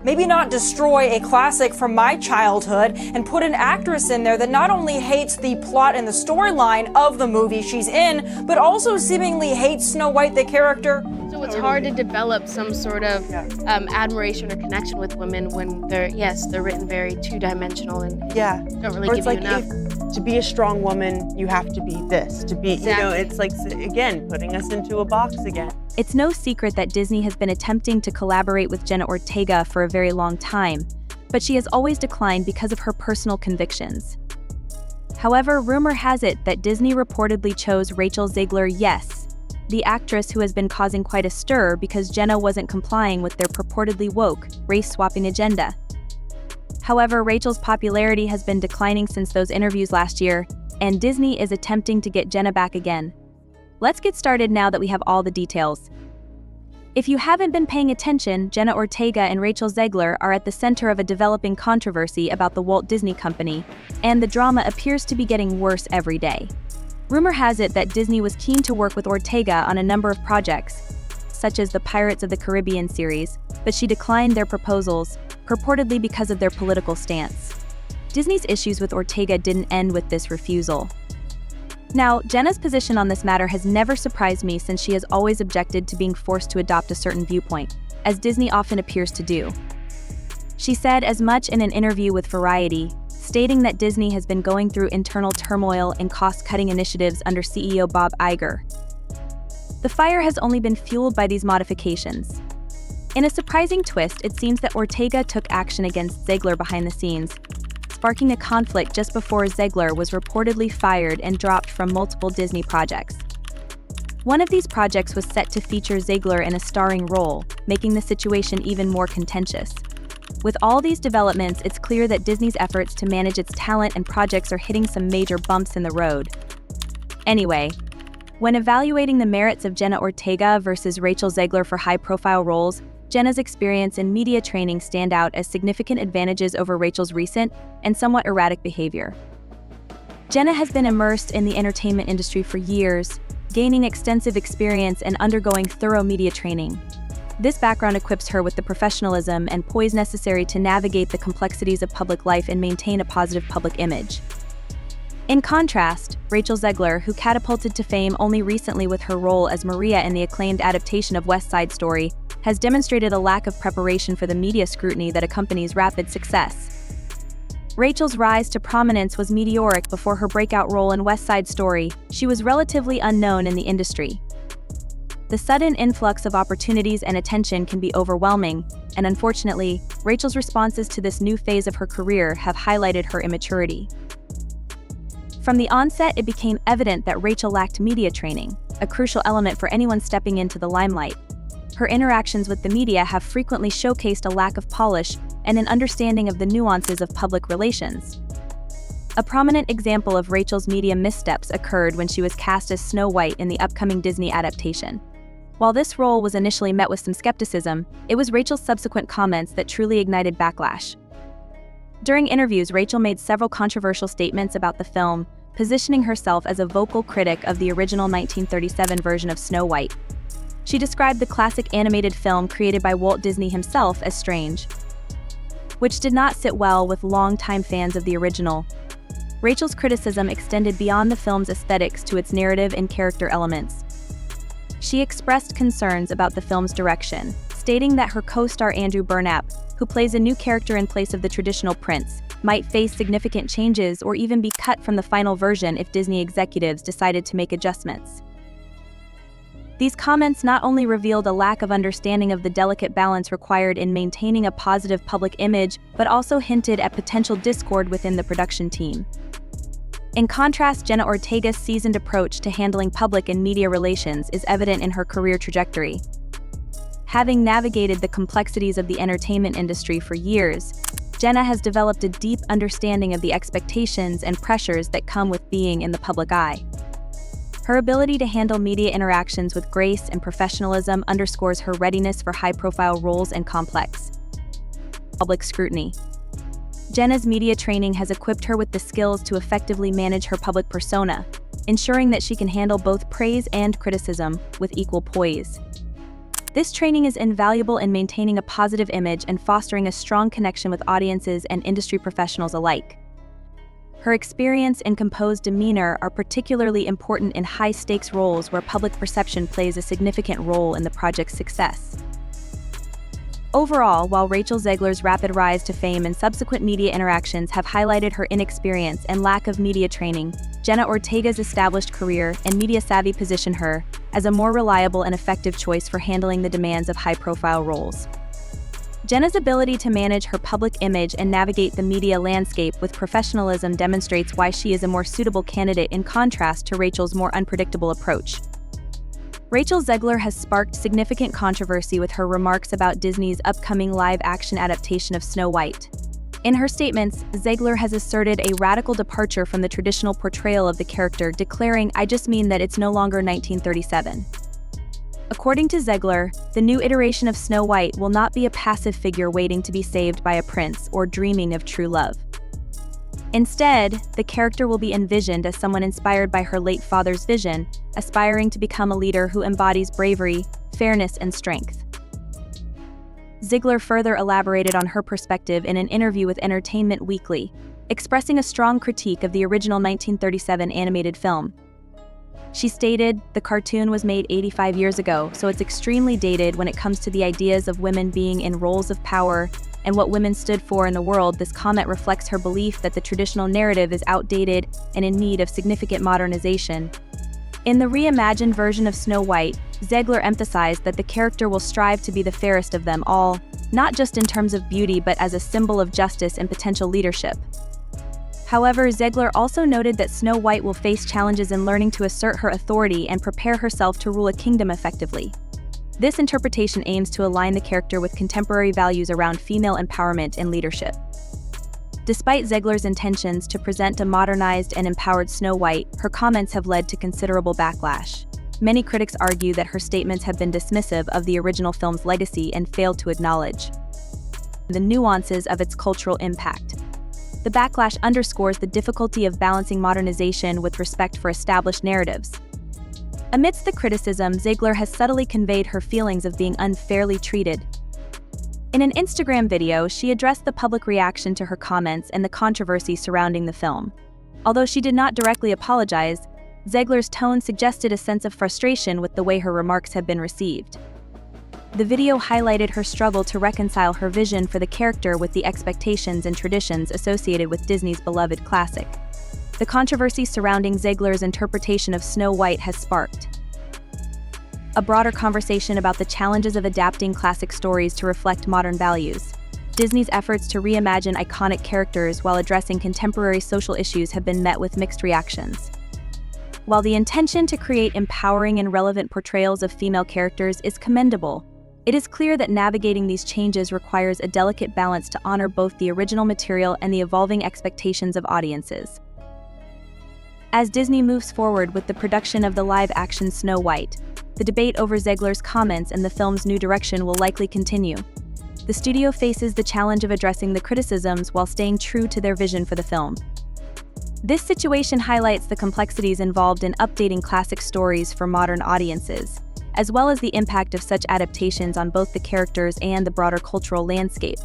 maybe not destroy a classic from my childhood and put an actress in there that not only hates the plot and the storyline of the movie she's in, but also seemingly hates Snow White, the character. So it's hard to develop some sort of admiration or connection with women when they're written very two-dimensional and don't really give you enough. To be a strong woman, you have to be this. To be, it's like, again, putting us into a box again. It's no secret that Disney has been attempting to collaborate with Jenna Ortega for a very long time, but she has always declined because of her personal convictions. However, rumor has it that Disney reportedly chose Rachel Zegler, the actress who has been causing quite a stir because Jenna wasn't complying with their purportedly woke, race-swapping agenda. However, Rachel's popularity has been declining since those interviews last year, and Disney is attempting to get Jenna back again. Let's get started now that we have all the details. If you haven't been paying attention, Jenna Ortega and Rachel Zegler are at the center of a developing controversy about the Walt Disney Company, and the drama appears to be getting worse every day. Rumor has it that Disney was keen to work with Ortega on a number of projects, such as the Pirates of the Caribbean series, but she declined their proposals, purportedly because of their political stance. Disney's issues with Ortega didn't end with this refusal. Now, Jenna's position on this matter has never surprised me since she has always objected to being forced to adopt a certain viewpoint, as Disney often appears to do. She said as much in an interview with Variety, stating that Disney has been going through internal turmoil and cost-cutting initiatives under CEO Bob Iger. The fire has only been fueled by these modifications. In a surprising twist, it seems that Ortega took action against Zegler behind the scenes, sparking a conflict just before Zegler was reportedly fired and dropped from multiple Disney projects. One of these projects was set to feature Zegler in a starring role, making the situation even more contentious. With all these developments, it's clear that Disney's efforts to manage its talent and projects are hitting some major bumps in the road. Anyway, when evaluating the merits of Jenna Ortega versus Rachel Zegler for high-profile roles, Jenna's experience and media training stand out as significant advantages over Rachel's recent and somewhat erratic behavior. Jenna has been immersed in the entertainment industry for years, gaining extensive experience and undergoing thorough media training. This background equips her with the professionalism and poise necessary to navigate the complexities of public life and maintain a positive public image. In contrast, Rachel Zegler, who catapulted to fame only recently with her role as Maria in the acclaimed adaptation of West Side Story, has demonstrated a lack of preparation for the media scrutiny that accompanies rapid success. Rachel's rise to prominence was meteoric before her breakout role in West Side Story. She was relatively unknown in the industry. The sudden influx of opportunities and attention can be overwhelming, and unfortunately, Rachel's responses to this new phase of her career have highlighted her immaturity. From the onset, it became evident that Rachel lacked media training, a crucial element for anyone stepping into the limelight. Her interactions with the media have frequently showcased a lack of polish and an understanding of the nuances of public relations. A prominent example of Rachel's media missteps occurred when she was cast as Snow White in the upcoming Disney adaptation. While this role was initially met with some skepticism, it was Rachel's subsequent comments that truly ignited backlash. During interviews, Rachel made several controversial statements about the film, positioning herself as a vocal critic of the original 1937 version of Snow White. She described the classic animated film created by Walt Disney himself as strange, which did not sit well with longtime fans of the original. Rachel's criticism extended beyond the film's aesthetics to its narrative and character elements. She expressed concerns about the film's direction, stating that her co-star Andrew Burnap, who plays a new character in place of the traditional prince, might face significant changes or even be cut from the final version if Disney executives decided to make adjustments. These comments not only revealed a lack of understanding of the delicate balance required in maintaining a positive public image, but also hinted at potential discord within the production team. In contrast, Jenna Ortega's seasoned approach to handling public and media relations is evident in her career trajectory. Having navigated the complexities of the entertainment industry for years, Jenna has developed a deep understanding of the expectations and pressures that come with being in the public eye. Her ability to handle media interactions with grace and professionalism underscores her readiness for high-profile roles and complex public scrutiny. Jenna's media training has equipped her with the skills to effectively manage her public persona, ensuring that she can handle both praise and criticism with equal poise. This training is invaluable in maintaining a positive image and fostering a strong connection with audiences and industry professionals alike. Her experience and composed demeanor are particularly important in high-stakes roles where public perception plays a significant role in the project's success. Overall, while Rachel Zegler's rapid rise to fame and subsequent media interactions have highlighted her inexperience and lack of media training, Jenna Ortega's established career and media savvy position her as a more reliable and effective choice for handling the demands of high-profile roles. Jenna's ability to manage her public image and navigate the media landscape with professionalism demonstrates why she is a more suitable candidate in contrast to Rachel's more unpredictable approach. Rachel Zegler has sparked significant controversy with her remarks about Disney's upcoming live-action adaptation of Snow White. In her statements, Zegler has asserted a radical departure from the traditional portrayal of the character, declaring, "I just mean that it's no longer 1937. According to Zegler, the new iteration of Snow White will not be a passive figure waiting to be saved by a prince or dreaming of true love. Instead, the character will be envisioned as someone inspired by her late father's vision, aspiring to become a leader who embodies bravery, fairness, and strength." Zegler further elaborated on her perspective in an interview with Entertainment Weekly, expressing a strong critique of the original 1937 animated film. She stated, "The cartoon was made 85 years ago, so it's extremely dated when it comes to the ideas of women being in roles of power and what women stood for in the world." This comment reflects her belief that the traditional narrative is outdated and in need of significant modernization. In the reimagined version of Snow White, Zegler emphasized that the character will strive to be the fairest of them all, not just in terms of beauty but as a symbol of justice and potential leadership. However, Zegler also noted that Snow White will face challenges in learning to assert her authority and prepare herself to rule a kingdom effectively. This interpretation aims to align the character with contemporary values around female empowerment and leadership. Despite Zegler's intentions to present a modernized and empowered Snow White, her comments have led to considerable backlash. Many critics argue that her statements have been dismissive of the original film's legacy and failed to acknowledge the nuances of its cultural impact. The backlash underscores the difficulty of balancing modernization with respect for established narratives. Amidst the criticism, Zegler has subtly conveyed her feelings of being unfairly treated. In an Instagram video, she addressed the public reaction to her comments and the controversy surrounding the film. Although she did not directly apologize, Zegler's tone suggested a sense of frustration with the way her remarks have been received. The video highlighted her struggle to reconcile her vision for the character with the expectations and traditions associated with Disney's beloved classic. The controversy surrounding Zegler's interpretation of Snow White has sparked a broader conversation about the challenges of adapting classic stories to reflect modern values. Disney's efforts to reimagine iconic characters while addressing contemporary social issues have been met with mixed reactions. While the intention to create empowering and relevant portrayals of female characters is commendable, it is clear that navigating these changes requires a delicate balance to honor both the original material and the evolving expectations of audiences. As Disney moves forward with the production of the live-action Snow White, the debate over Zegler's comments and the film's new direction will likely continue. The studio faces the challenge of addressing the criticisms while staying true to their vision for the film. This situation highlights the complexities involved in updating classic stories for modern audiences, as well as the impact of such adaptations on both the characters and the broader cultural landscape.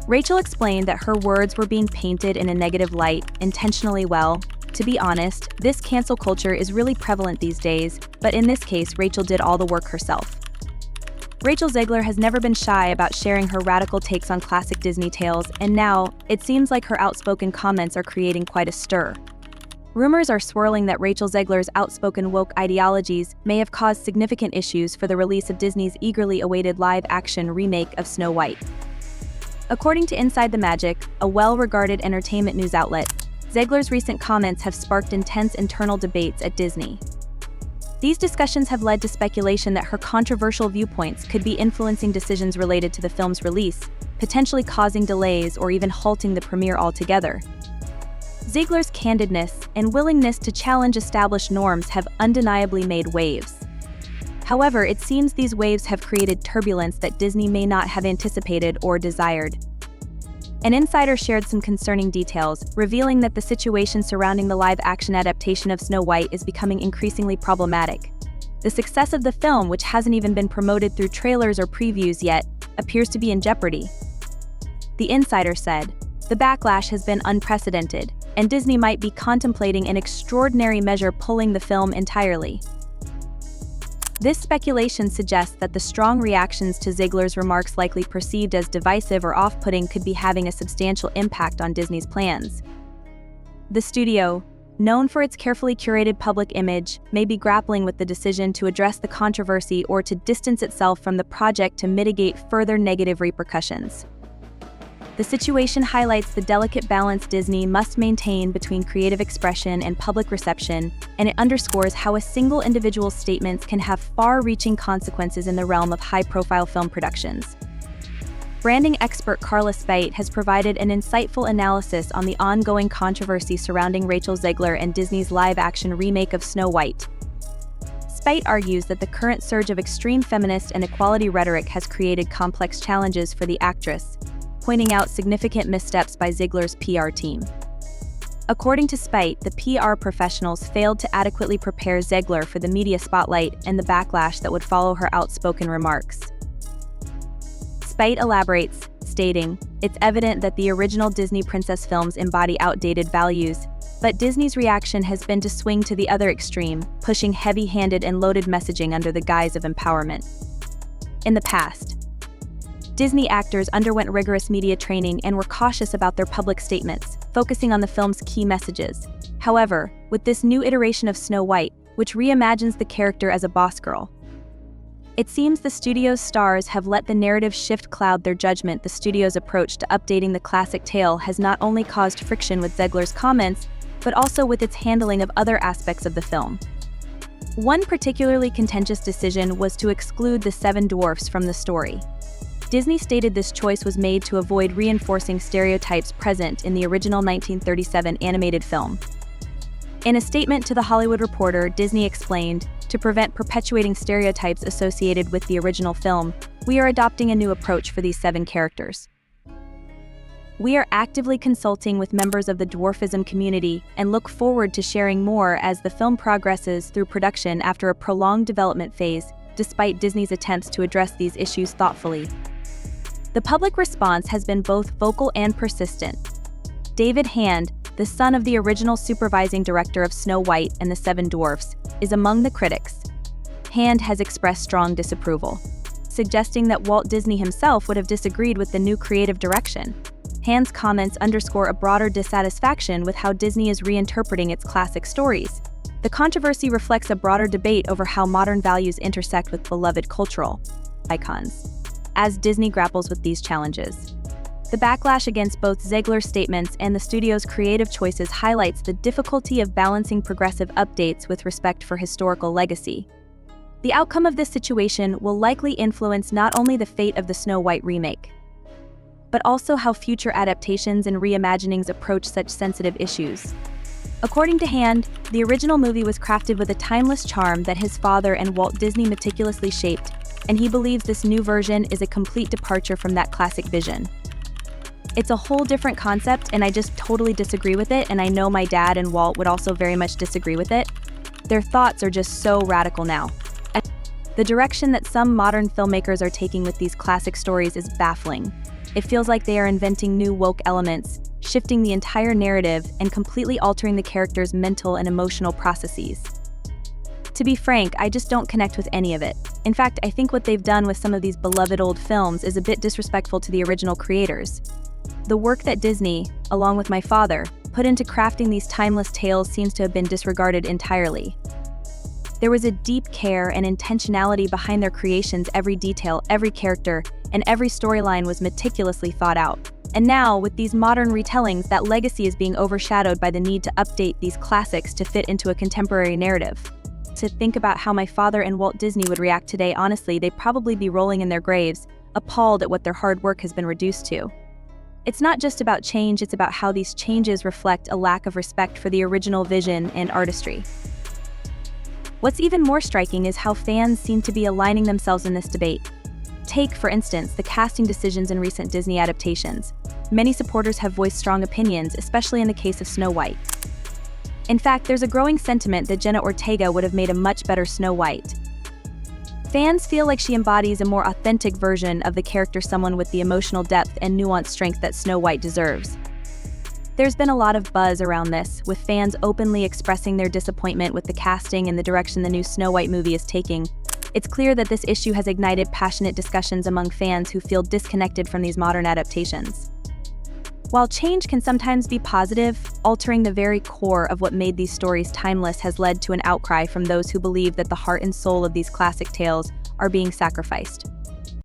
Rachel explained that her words were being painted in a negative light, intentionally. Well, to be honest, this cancel culture is really prevalent these days, but in this case, Rachel did all the work herself. Rachel Zegler has never been shy about sharing her radical takes on classic Disney tales, and now, it seems like her outspoken comments are creating quite a stir. Rumors are swirling that Rachel Zegler's outspoken woke ideologies may have caused significant issues for the release of Disney's eagerly awaited live-action remake of Snow White. According to Inside the Magic, a well-regarded entertainment news outlet, Zegler's recent comments have sparked intense internal debates at Disney. These discussions have led to speculation that her controversial viewpoints could be influencing decisions related to the film's release, potentially causing delays or even halting the premiere altogether. Zegler's candidness and willingness to challenge established norms have undeniably made waves. However, it seems these waves have created turbulence that Disney may not have anticipated or desired. An insider shared some concerning details, revealing that the situation surrounding the live-action adaptation of Snow White is becoming increasingly problematic. The success of the film, which hasn't even been promoted through trailers or previews yet, appears to be in jeopardy. The insider said, "The backlash has been unprecedented, and Disney might be contemplating an extraordinary measure pulling the film entirely." This speculation suggests that the strong reactions to Zegler's remarks, likely perceived as divisive or off-putting, could be having a substantial impact on Disney's plans. The studio, known for its carefully curated public image, may be grappling with the decision to address the controversy or to distance itself from the project to mitigate further negative repercussions. The situation highlights the delicate balance Disney must maintain between creative expression and public reception, and it underscores how a single individual's statements can have far-reaching consequences in the realm of high-profile film productions. Branding expert Carla Speight has provided an insightful analysis on the ongoing controversy surrounding Rachel Zegler and Disney's live-action remake of Snow White. Speight argues that the current surge of extreme feminist and equality rhetoric has created complex challenges for the actress, pointing out significant missteps by Zegler's PR team. According to Speight, the PR professionals failed to adequately prepare Zegler for the media spotlight and the backlash that would follow her outspoken remarks. Speight elaborates, stating, "It's evident that the original Disney princess films embody outdated values, but Disney's reaction has been to swing to the other extreme, pushing heavy-handed and loaded messaging under the guise of empowerment." In the past, Disney actors underwent rigorous media training and were cautious about their public statements, focusing on the film's key messages. However, with this new iteration of Snow White, which reimagines the character as a boss girl, it seems the studio's stars have let the narrative shift cloud their judgment. The studio's approach to updating the classic tale has not only caused friction with Zegler's comments, but also with its handling of other aspects of the film. One particularly contentious decision was to exclude the Seven Dwarfs from the story. Disney stated this choice was made to avoid reinforcing stereotypes present in the original 1937 animated film. In a statement to The Hollywood Reporter, Disney explained, "To prevent perpetuating stereotypes associated with the original film, we are adopting a new approach for these 7 characters. We are actively consulting with members of the dwarfism community and look forward to sharing more as the film progresses through production after a prolonged development phase, despite Disney's attempts to address these issues thoughtfully." The public response has been both vocal and persistent. David Hand, the son of the original supervising director of Snow White and the Seven Dwarfs, is among the critics. Hand has expressed strong disapproval, suggesting that Walt Disney himself would have disagreed with the new creative direction. Hand's comments underscore a broader dissatisfaction with how Disney is reinterpreting its classic stories. The controversy reflects a broader debate over how modern values intersect with beloved cultural icons, as Disney grapples with these challenges. The backlash against both Zegler's statements and the studio's creative choices highlights the difficulty of balancing progressive updates with respect for historical legacy. The outcome of this situation will likely influence not only the fate of the Snow White remake, but also how future adaptations and reimaginings approach such sensitive issues. According to Hand, the original movie was crafted with a timeless charm that his father and Walt Disney meticulously shaped, and he believes this new version is a complete departure from that classic vision. "It's a whole different concept, and I just totally disagree with it, and I know my dad and Walt would also very much disagree with it. Their thoughts are just so radical now." The direction that some modern filmmakers are taking with these classic stories is baffling. It feels like they are inventing new woke elements, shifting the entire narrative, and completely altering the characters' mental and emotional processes. To be frank, I just don't connect with any of it. In fact, I think what they've done with some of these beloved old films is a bit disrespectful to the original creators. The work that Disney, along with my father, put into crafting these timeless tales seems to have been disregarded entirely. There was a deep care and intentionality behind their creations. Every detail, every character, and every storyline was meticulously thought out. And now, with these modern retellings, that legacy is being overshadowed by the need to update these classics to fit into a contemporary narrative. To think about how my father and Walt Disney would react today, honestly, they'd probably be rolling in their graves, appalled at what their hard work has been reduced to. It's not just about change, it's about how these changes reflect a lack of respect for the original vision and artistry. What's even more striking is how fans seem to be aligning themselves in this debate. Take, for instance, the casting decisions in recent Disney adaptations. Many supporters have voiced strong opinions, especially in the case of Snow White. In fact, there's a growing sentiment that Jenna Ortega would have made a much better Snow White. Fans feel like she embodies a more authentic version of the character, someone with the emotional depth and nuanced strength that Snow White deserves. There's been a lot of buzz around this, with fans openly expressing their disappointment with the casting and the direction the new Snow White movie is taking. It's clear that this issue has ignited passionate discussions among fans who feel disconnected from these modern adaptations. While change can sometimes be positive, altering the very core of what made these stories timeless has led to an outcry from those who believe that the heart and soul of these classic tales are being sacrificed.